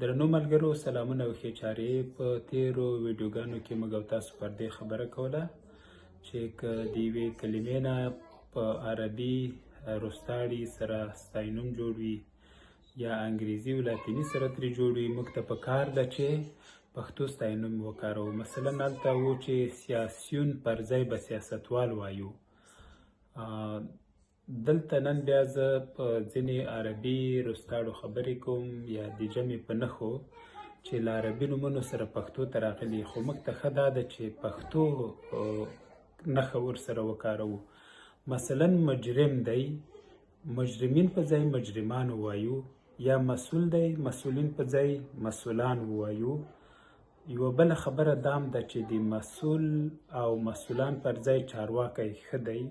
درنو ملګرو سلامونه او ښې چارې. په تیرو ویډیوګانو کې موږ او تاسو پر دې خبره کوله چې که د یوې کلمې نه په عربي رستاړي سره ستاینوم جوړ وي یا انګریزي او لاتیني سره ترې جوړ وي، موږ ته پکار ده چې پښتو ستاینوم وکاروو. مثلا هلته و چې سیاسیون پر ځای به سیاستوال وایو. دلته نن بیا زه په ځینې عربي رستاړو خبرې کوم یا د جمع په نښو چې له عربي نومونو سره پښتو ته راغلي، خو موږ ته ښه دا ده چې پښتو نښه ورسره وکاروو. مثلا مجرم دی، مجرمین په ځای مجرمان ووایو، یا مسؤل دی، مسؤلین په ځای مسؤلان ووایو. یوه بله خبره دام ده چې د مسؤل او مسؤلان پر ځای چارواکی ښه دی.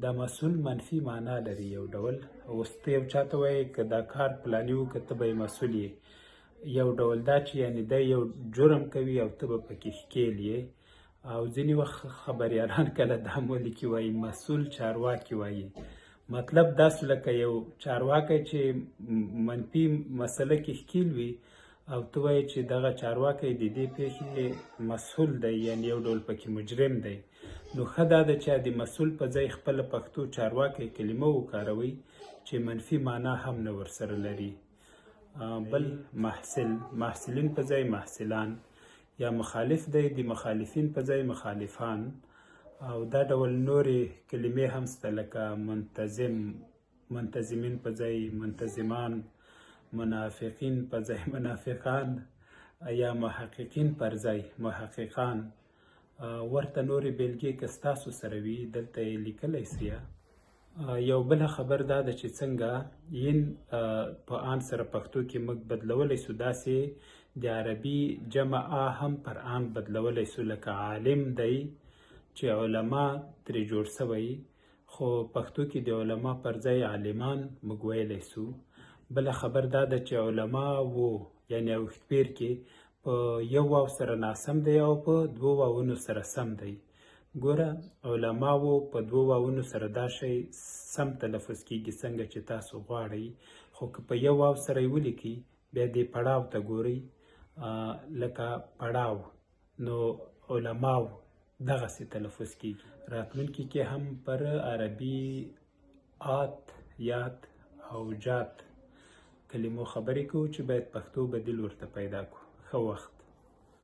دا مسؤل منفي معنا لري یو ډول. اوس ته یو چاته وایې که دا کار پلاني وکړه ته به یې مسؤل یې، یو ډول دا چې یعنې دی یو جرم کوي او ته به پکې ښکېل یې. او ځینې وخت خبریالان کله دا ولیکي وایي مسؤل چارواکي وایي، مطلب داسې لکه یو چارواکی چې منفي مسله کې ښکېل وي او ته وایې چې دغه چارواکی د دې پیښې مسؤل دی، یعنې یو ډول پکې مجرم دی. نو ښه دا ده چې د مسؤل په ځای خپله پښتو چارواکی کلمه وکاروئ چې منفي معنا هم نه ورسره لري. بل محصل، محصلین په ځای محصلان، یا مخالف دی د مخالفین په ځای مخالفان. او دا ډول نورې کلمې هم شته لکه منتظم، منتظمین په ځای منتظمان، منافقین په ځای منافقان، یا محققین پر ځای محققان. ورته نورې بیلګې که ستاسو سره وي دلته یې لیکلی سئ. یو بله خبر دا ده چې څنګه ین په آن سره پښتو کې موږ بدلولی سو، داسې د عربي جمع آ هم پر آن بدلولی سو، لکه عالم دی چې علما ترې جوړ سوی، خو پښتو کې د علما پر ځای عالمان موږ ویلی سو. بله خبر دا ده چې علما و یعنې اوښتپیر کې په یو واو سره ناسم دی او په دوو واوونو سره سم دی. ګوره علماو په دوو واوونو سره دا شی سم تلفظ کیږي څنګه چې تاسو غواړئ، خو که په یو واو سره یې ولیکي بیا دې پړاو ته ګورئ لکه پړاو، نو علماو دغسې تلفظ کیږي. راتلونکي کې هم پر عربي آت، یات او جات کلمو خبرې کوو چې باید پښتو بدیل ورته پیدا کړو. ښه وخت.